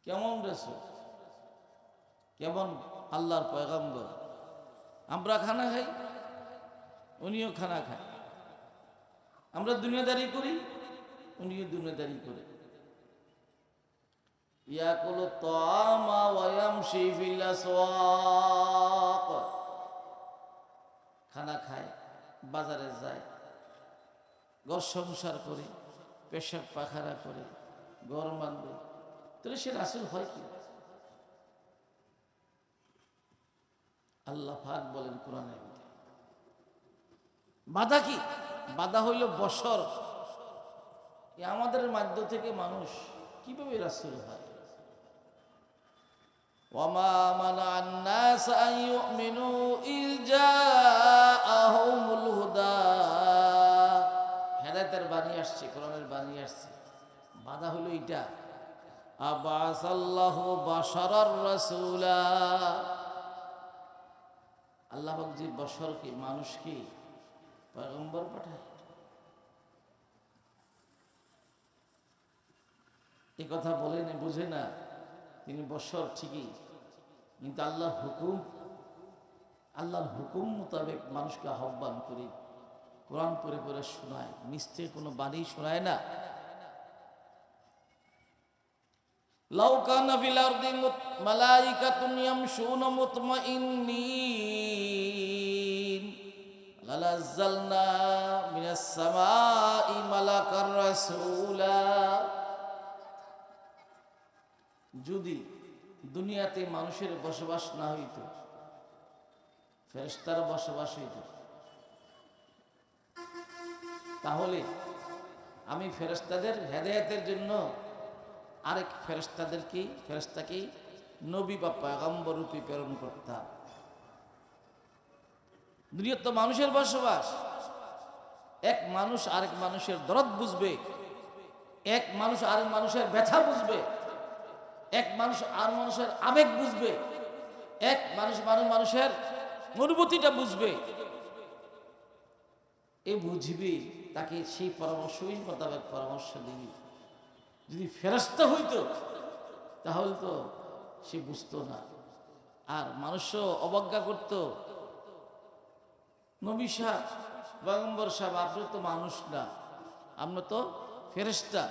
কেমন রাসূল, কেমন আল্লাহর পয়গম্বর। আমরা খানা খাই, উনিও খানা খায়। আমরা দুনিয়াদারি করি, উনিও দুনিয়াদারি করে। ইয়াকুলু তাআমা ওয়া ইয়ামশি ফিল আসওয়াক, খানা খায়, বাজারে যায়, ঘর সংসার করে, পেশাব পাখারা করে, ঘর বাঁধে। তাহলে সে রাসূল হয় কি? আল্লাহ পাক বলেন কোরআনে, বাধা কি? বাধা হইল বছর। আমাদের মাধ্য থেকে মানুষ কিভাবে রাসূল হয়? ওয়ামা মানা'আন নাস আন ইউমিনু ইয জাআহুমুল হুদা, হেদায়েতের বাণী আসছে, কোরআনের বাণী আসছে, বাধা হলো এটা। আবাসাল্লাহু বাশারার রাসূলা, আল্লাহ পাক যে বশরকে, মানুষকে পয়গম্বর পাঠায়। এ কথা বলেন, বুঝে না তিনি বশর ঠিকই, কিন্তু আল্লাহর হুকুম মোতাবেক মানুষকে আহ্বান করে কোরআন পড়ে পড়ে শোনায়, নিশ্চে কোনো বাণী শোনায় না। লাউ কানা ফিল আরদি মালাইকাতুন ইয়ামশুনা মুতমাইন্নিন লানাজ্জালনা মিনাস সামাই মালাকার রাসূলা, যদি দুনিয়াতে মানুষের বসবাস না হইত, ফেরেশতার বসবাস হইত, তাহলে আমি ফেরেশতাদের হেদায়েতের জন্য আরেক ফেরেশতাকে নবী বা পয়গম্বর রূপে প্রেরণ করতাম। দুনিয়াতে তো মানুষের বসবাস, এক মানুষ আরেক মানুষের দরদ বুঝবে, এক মানুষ আরেক মানুষের ব্যথা বুঝবে, এক মানুষ আর মানুষের আবেগ বুঝবে, এক মানুষের অনুভূতিটা বুঝবে। এ বুঝবি, তাকে সেই পরামর্শই মোতাবেক পরামর্শ দিবি। যদি ফেরেশতা হইতো তাহলে তো সে বুঝতো না, আর মানুষও অবজ্ঞা করত। নবী সাহেব, পয়গম্বর সাহেব, আপনি তো মানুষ না, আমরা তো ফেরেশতা,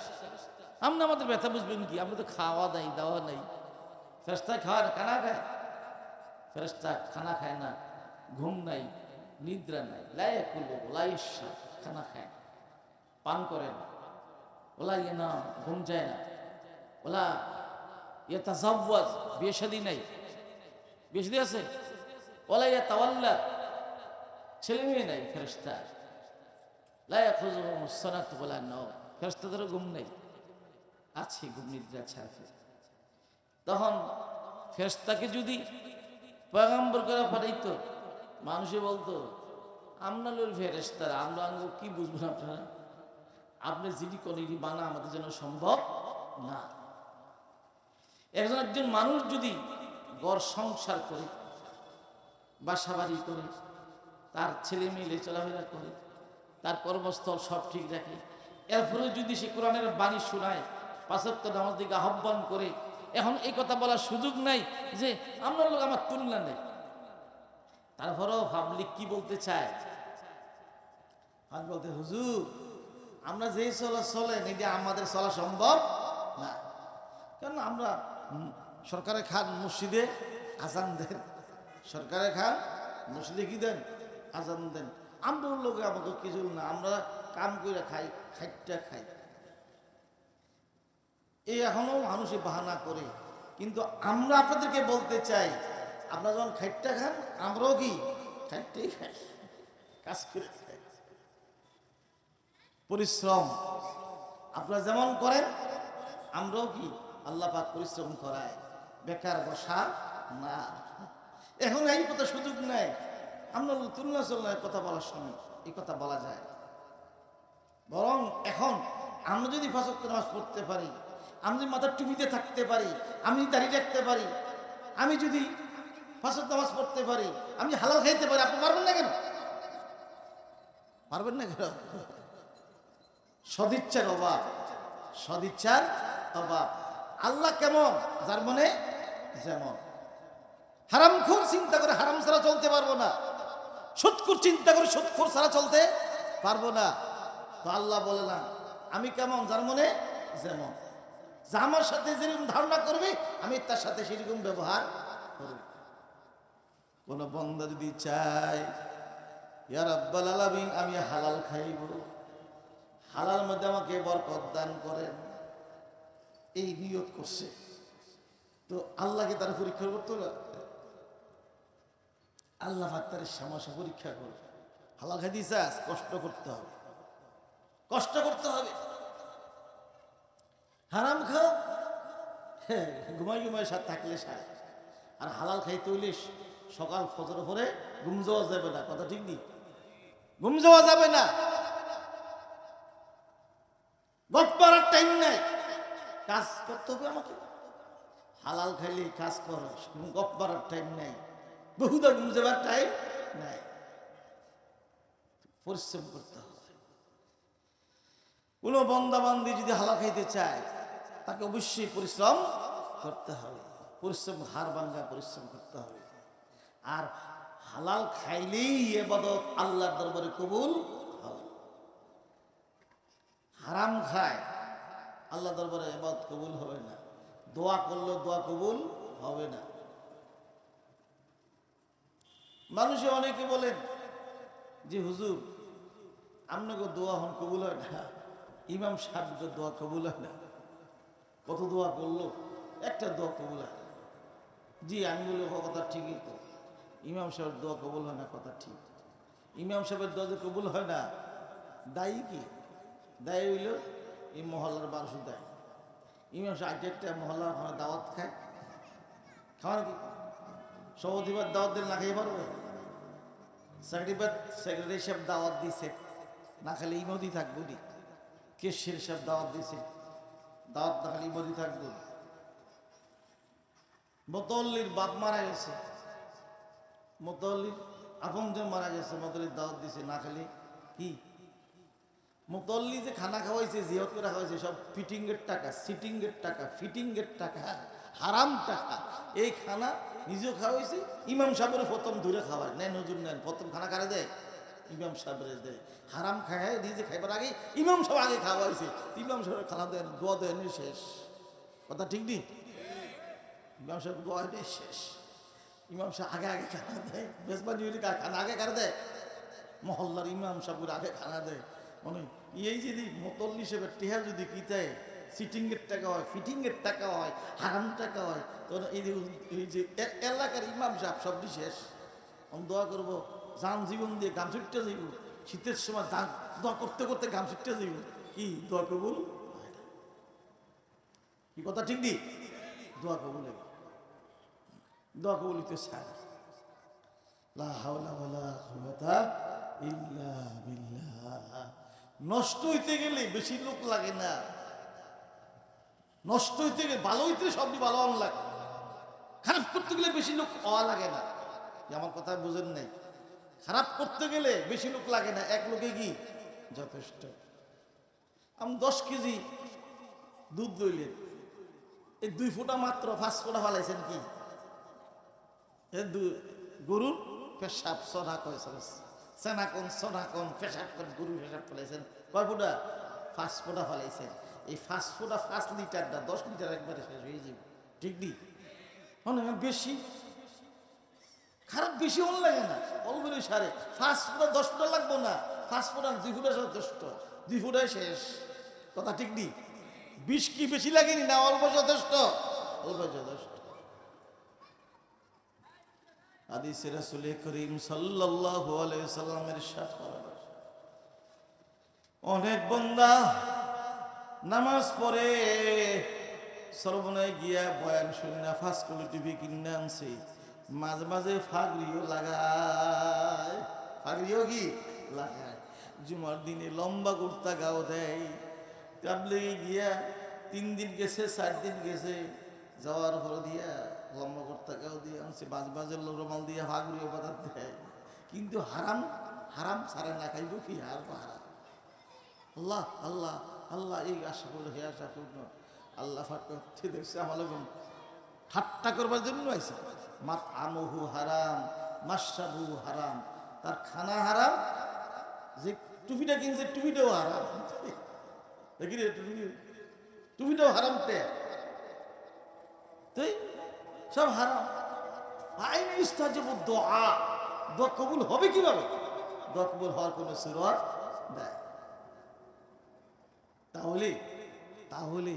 আপনি আমাদের ব্যথা বুঝবেন কি? আমরা তো খাওয়া নাই, দাওয়া নাই। ফেরেশতা খাওয়ার খানা খায়? ফেরেশতা খানা খায় না, ঘুম নাই, নিদ্রা নাই, লা ইয়াকুলু ওয়া লা ইয়াশরাব, খানা খায় না, পান করে না, ওলা ইয়ানাম, ঘুম যায় না, ওলা ইয়াতাযাওয়াজ, বিয়ে শাদী নাই, বিয়ে শাদী আছে, ওলা ইয়াতাওয়াল্লাদ, ছেলে মেয়ে নাই। ফেরেশতা লা ইয়াখুযুহুমুস সানাতু ওয়ালা নাওম, ফেরেশতাদেরও ঘুম নেই, আছে ঘুম নিদ্রা আছে। তখন ফেরেশতাকে যদি পয়গম্বর করে পাঠাইতো, মানুষে বলতো আমরা লোক ফেরেশতা, আমরা কি বুঝবেন আপনারা? আপনি যিনি কলিনি বানা আমাদের জন্য সম্ভব না। একজন মানুষ যদি ঘর সংসার করে, বাসা বাড়ি করে, তার ছেলে মেয়ে চলাফেরা করে, তার কর্মস্থল সব ঠিক রাখে, এরপরে যদি সে কোরআনের বাণী শোনায়, পাঁচ ওয়াক্ত নামাজ দিকে আহ্বান করে, এখন এই কথা বলার সুযোগ নাই যে আপনার লোক আমার তুলনা নেই। তারপরেও পাবলিক কি বলতে চায়? আজ বলতে, হুজুর আমরা যেই চলেন এটা আমাদের চলা সম্ভব না, কারণ আমরা সরকারের খান মসজিদে আজান দেন, সরকারের খান মসজিদে কি দেন? আজান দেন। আমরা লোকে আমাকে কিছু না, আমরা কাম করে খাই, খাইটা খাই। এই এখনো মানুষে বাহানা করে, কিন্তু আমরা আপনাদেরকে বলতে চাই, আপনারা যখন খাইটা খান, আমরাও কি খাইটাই খাই, কাজ করে খাই, পরিশ্রম আপনারা যেমন করেন, আমরাও কি আল্লাহ পাক পরিশ্রম করায়, বেকার বসা না। এখন এই কথা সুযোগ নেই, আমরা তুলনা চলনায় কথা বলার সময় এই কথা বলা যায়। বরং এখন আমরা যদি পাঁচ ওয়াক্ত নামাজ পড়তে পারি, আমি যদি মাথার টুপিতে থাকতে পারি, আমি যদি দাঁড়িয়ে রাখতে পারি, আমি যদি পাঁচ ওয়াক্ত নামাজ পড়তে পারি, আমি হালাল খাইতে পারি, আপনি পারবেন না কেন? পারবেন না কেন? সদিচ্ছার অভাব, সদিচ্ছার অভাব। আল্লাহ কেমন? যার মনে যেমন। হারামখোর চিন্তা করে হারাম ছাড়া চলতে পারবো না, সুদখোর চিন্তা করে সুদখোর ছাড়া চলতে পারবো না। তো আল্লাহ বলে না আমি কেমন? যার মনে যেমন। যা আমার সাথে যেরকম ধারণা করবে আমি তার সাথে সেরকম ব্যবহার করব। কোন বান্দা যদি চায় ইয়া রাব্বাল আলামিন আমি হালাল খাইব, হালাল মধ্যে আমাকে বরকত দান করেন, এই নিয়ত করছে, তো আল্লাহকে তার পরীক্ষা করতে হবে। আল্লাহ পাক তার সমস্যা পরীক্ষা করে। হালাল খাইতে চাস, কষ্ট করতে হবে, কষ্ট করতে হবে। হারাম খাও, হ্যাঁ ঘুমাই ঘুমাই সাথ থাকলে সাথ। আর হালাল খাইতে হইলে সকাল ফজর পরে ঘুম যাওয়া যাবে না, কথা ঠিক নেই, ঘুম যাওয়া যাবে না। গপ করার টাইম নাই, কাজ করতে হবে আমাকে। হালাল খাইলে কাজ করো, গপ করার টাইম নাই, বহুদা ঘুম যাবার টাইম নাই, পরিশ্রম করতে হবে। কোনো বান্দা বান্দি যদি হালাল খাইতে চায় তাকে অবশ্যই পরিশ্রম করতে হবে, পরিশ্রম হাড় ভাঙা পরিশ্রম করতে হবে। আর হালাল খাইলেই ইবাদত আল্লাহর দরবারে কবুল হবে। হারাম খায় আল্লাহ দরবারে ইবাদত কবুল হবে না, দোয়া করলেও দোয়া কবুল হবে না। মানুষে অনেকে বলেন যে হুজুর আপনাকে দোয়া হন কবুল হয় না, ইমাম সাহেবের দোয়া কবুল হয় না, কত দোয়া করলো একটা দোয়া কবুল হয় না। জি আমি বলি কথা ঠিকই তো, ইমাম সাহেবের দোয়া কবুল হয় না, কথা ঠিক। ইমাম সাহেবের দোয়া যে কবুল হয় না, দায়ী কি? দায়ী হইল এই মহল্লার মানুষ দায়ী। ইমাম সাহেব একটা মহল্লার ওখানে দাওয়াত খায়, খাওয়ার কি সভাধিবার দাওয়াত দিলে না খাই পারবে? সেক্রেটারি সাহেব দাওয়াত দিছে, না খালি ইমদি থাকবো নি। কেশির সাহেব দাওয়াত দিছে, দাওয়াত না খালি ইমদি থাকবো। মোতাল্লির বাপ মারা গেছে, মোতাল্লির আপনজন মারা গেছে, মোতাল্লির দাওয়াত দিছে, না খালি কি মোতাল্লি যে খানা খাওয়াইছে, জিয়ারত করে খাওয়াইছে, সব ফিটিং এর টাকা, সিটিং এর টাকা, ফিটিং এর টাকা, হারাম টাকা। এই খানা নিজেও খাওয়াইছে, ইমাম সাহেবের প্রথম ধরে খাওয়ায়, নেন হুজুর নেন, প্রথম খানা কারে দেয়? ইমাম সাহেবের দেয়। হারাম খায় নিজে খাইবার আগে ইমাম সাহেব আগে খাওয়াইছে, ইমাম সাহেবের খানা দেন, দোয়া দেন শেষ, কথা ঠিক নেই? ইমাম সাহেব দোয়া দেয় শেষ, ইমাম সাহেব আগে আগে খানা দেয়। বেসবানি খানা আগে কারে দেয়? মহল্লার ইমাম সাহেবের আগে খানা দেয়। মানে এই যদি মোতল্লি হিসেবে টেহা যদি কিতায় সিটিং এর টাকা হয়, ফিটিং এর টাকা হয়, হারাম টাকা হয়, তখন এই যে এলাকার ইমাম সাহেব সবটি শেষ। আমি দোয়া করবো যান জীবন দিয়ে গাম ছুটতে যাইব, শীতের সময় দোয়া করতে করতে গাম ছুটতে যাইব, কি দোয়া কবুল? কি কথা ঠিক নেই? দোয়া কবুল, দোয়া কবুল তো চায়। লা হাওলা ওয়ালা কুওয়াতা ইল্লা বিল্লাহ। নষ্ট হইতে গেলে বেশি লোক লাগে না, নষ্ট হইতে গেলে ভালো হইতে সবই ভালো লাগে, খারাপ করতে গেলে বেশি লোক হওয়া লাগে না। আমার কথা বুঝেন নাই? খারাপ করতে গেলে বেশি লোক লাগে না, এক লোকে কি যথেষ্ট। আমি 10 কেজি দুধ দইলেন, এই 2 ফোঁটা মাত্র 5 ফোঁটা ফালাইছেন কি? গরুর পেশাব সরা কয় সেনা কোন সোনা কোন পেশাব কোন গরু পেশাব ফেলাইছেন কয় ফোঁটা? 5 ফোঁটা ফেলাইছেন। এই 5 ফোঁটা 5 লিটার না 10 লিটার একবারে শেষ হয়ে যাবে, ঠিক নেই? মানে বেশি খারাপ বেশি অন লাগে না, অল্প সারে 5 ফোঁটা 10 ফোঁটা লাগবো না, 5 ফোঁটা 2 ফোঁটা যথেষ্ট, 2 ফোঁটায় শেষ, কথা ঠিক নেই? 20 কি বেশি লাগেনি না অল্প যথেষ্ট? অল্প যথেষ্ট। হাদিসে রাসূল করিম সাল্লাল্লাহু আলাইহি ওয়াসাল্লামের ইরশাদ করেন, অনেক বান্দা নামাজ পড়ে সর্বনায় গিয়া বয়ান শুনে না, ফাঁস করে টিভি কিনে আনছে, মাঝে মাঝে ফাগরিও লাগায়, ফাগরিও কি লাগায়, জুমার দিনে লম্বা কুর্তা গাও দেয়, তাবলিগে গিয়া 3 দিন গেছে 4 দিন গেছে, যাওয়ার পর দিয়া লম্বা কুর্তা গাও দিয়ে আনছে, বাজ বাজের রুমাল দিয়ে ফাগরিও বাজার দেয়, কিন্তু হারাম হারাম ছাড়া না খাইব কি? হারাম হারাম। আল্লাহ আল্লাহ আল্লাহ এই আশা করলো হে আশা করল, আল্লাহ ফাঁকি দেখছে আমার লোক ঠাট্টা করবার জন্য আইসা। মাত আমহু হারাম মাশরাবু হারাম, তার খানা হারাম, যে টুপিটা কিনছে টুপিটাও হারাম। দেখি রে টুপিটাও হারাম পে, তুই সব হারাম। আইন ইস্তাজিবু দুআ, দোয়া কবুল হবে কিভাবে? দোয়া কবুল হওয়ার কোনো সুরত দেয়। তাহলে তাহলে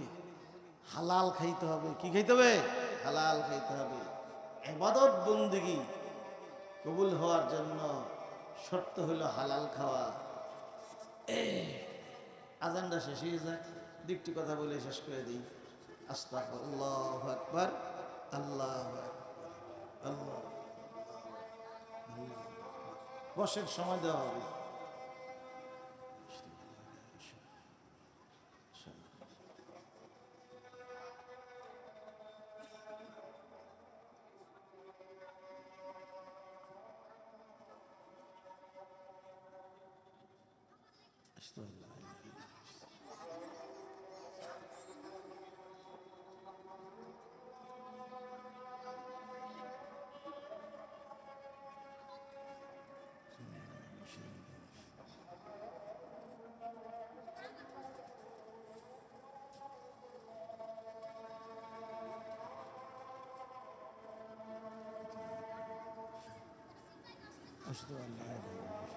হালাল খাইতে হবে। কি খাইতে হবে? হালাল খাইতে হবে। ইবাদত বন্দেগী কবুল হওয়ার জন্য শর্ত হলো হালাল খাওয়া। আজানটা শেষ হয়ে যায়, দিকটি কথা বলে শেষ করে দিই। আস্তাগফিরুল্লাহ, আল্লাহু আকবার, আল্লাহু আকবার, আল্লাহ। বসের সময় দেওয়া হবে। أشهد أن لا إله إلا الله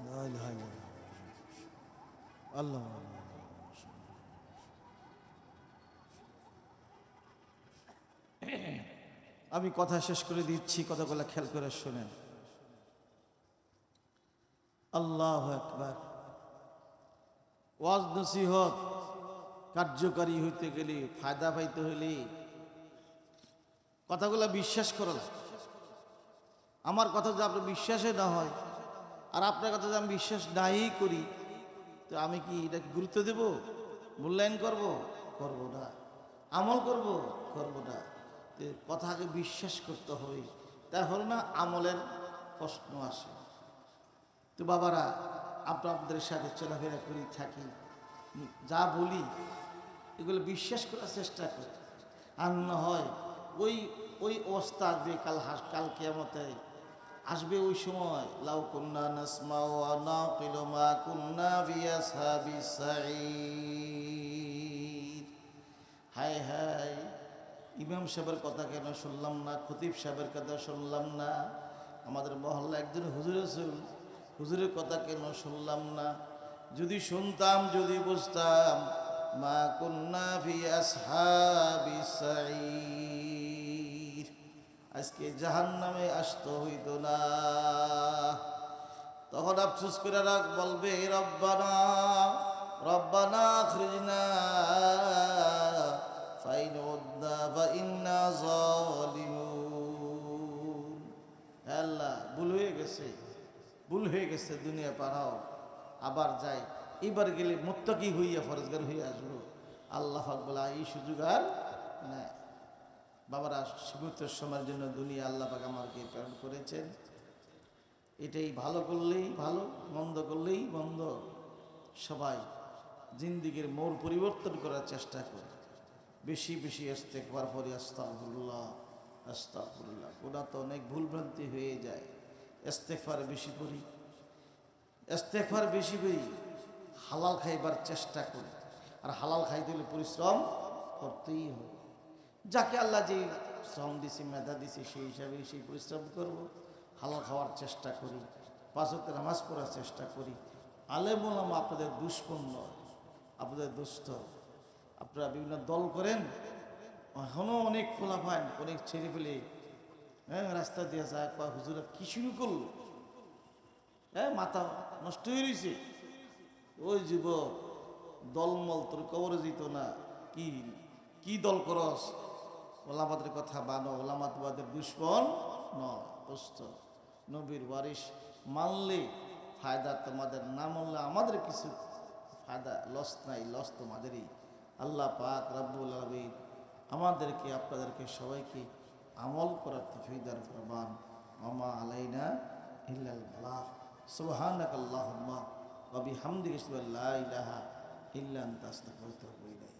لا إله إلا الله الله। আমি কথা শেষ করে দিচ্ছি, কথাগুলো খেয়াল করে শোনেন। আল্লাহু আকবার। ওয়াজ নসিহত কার্যকারী হইতে গেলে, ফায়দা পাইতে হইলে কথাগুলো বিশ্বাস করা লাগে। আমার কথা যদি আপনার বিশ্বাসে না হয়, আর আপনার কথা যদি আমি বিশ্বাস নাই করি, তো আমি কি এটাকে গুরুত্ব দেব? মূল্যায়ন করব? করব না। আমল করব? করব না। তো কথাকে বিশ্বাস করতে হবে, তাহলে না আমলের প্রশ্ন আসে। তো বাবারা, আপনাদের সাথে চলাফেরা করি, থাকি, যা বলি এগুলো বিশ্বাস করার চেষ্টা করি। আর না হয় ওই ওই অবস্থা আসবে কাল কিয়ামতে আসবে। ওই সময় লাউ কুন্না নাসমাউ ওয়া নাকিলু মা কুন্না ফি আসহাবিস সাঈর। হায় হায়, ইমাম সাহেবের কথা কেন শুনলাম না, খতিব সাহেবের কথা শুনলাম না, আমাদের মহল্লা একজন হুজুর আছেন, হুজুরের কথা কেন শুনলাম না? যদি শুনতাম, যদি বুঝতাম, মা কুন্না ফি আসহাবিস সাঈর, আজকে জাহান্নামে আসতে হইত না। তখন আফসোস করে রাখ বলবে, রব্বানা রব্বানা আখরিজনা ফাইন উদ্দা ফাইন্না যালিমুন। আল্লাহ, ভুল হয়ে গেছে, ভুল হয়ে গেছে, দুনিয়া পারাও, আবার যাই। এবার গেলে মুত্তাকি হইয়া ফরজগার হয়ে আসবো। আল্লাহ পাক বলে, এই সুযোগ আর না। বাবারা, সীমিত সময়ের জন্য দুনিয়া আল্লাহ পাক আমাকে প্রেরণ করেছেন। এটাই ভালো করলেই ভালো, মন্দ করলেই মন্দ। সবাই জিন্দিগির মোড় পরিবর্তন করার চেষ্টা করে। বেশি বেশি ইস্তেগফার পড়ি, আস্তাগফিরুল্লাহ আস্তাগফিরুল্লাহ। ওটা তো অনেক ভুলভ্রান্তি হয়ে যায়। ইস্তেগফার বেশি করি, ইস্তেগফার বেশি করি, হালাল খাইবার চেষ্টা করি। আর হালাল খাইতে হলে পরিশ্রম করতেই হবে। যাকে আল্লাহ যে শ্রম দিছে, মেধা দিছে, সেই হিসাবে সেই পরিশ্রম করব। হালাল খাওয়ার চেষ্টা করি, 5 ওয়াক্ত নামাজ পড়ার চেষ্টা করি। আলেম ওলামা আপনাদের দুশ্মন নয়, আপনাদের দুস্থ। আপনারা বিভিন্ন দল করেন, এখনও অনেক ফোলাফান, অনেক ছেড়ে ফেলে রাস্তা দিয়ে যায়, কয় হুজুরা কি শুরু করলো, মাথা নষ্ট হয়ে রয়েছে। ওই যুবক, দলমল তোর কবরে যেত না, কি কি দল করস, ওলামাদের কথা বানো, ওলামা তোমাদের দুশ্মন নয়, দোস্ত। নবীর ওয়ারিস মানলে ফায়দা তোমাদের, না মানলে আমাদের কিছু ফায়দা, লস নাই, লস তোমাদেরই। আল্লাহ পাক রব্বুল আলামিন আমাদেরকে আপনাদেরকে সবাইকে আমল করার তৌফিক দান ফরমান। ওমা আলাইনা ইল্লাল বালাগ। সুবহানাকাল্লাহুম্মা ওয়া বিহামদিকা আশহাদু আল্লা ইলাহা ইল্লা আনতা আস্তাগফিরুকা ওয়া আতুবু ইলাইক।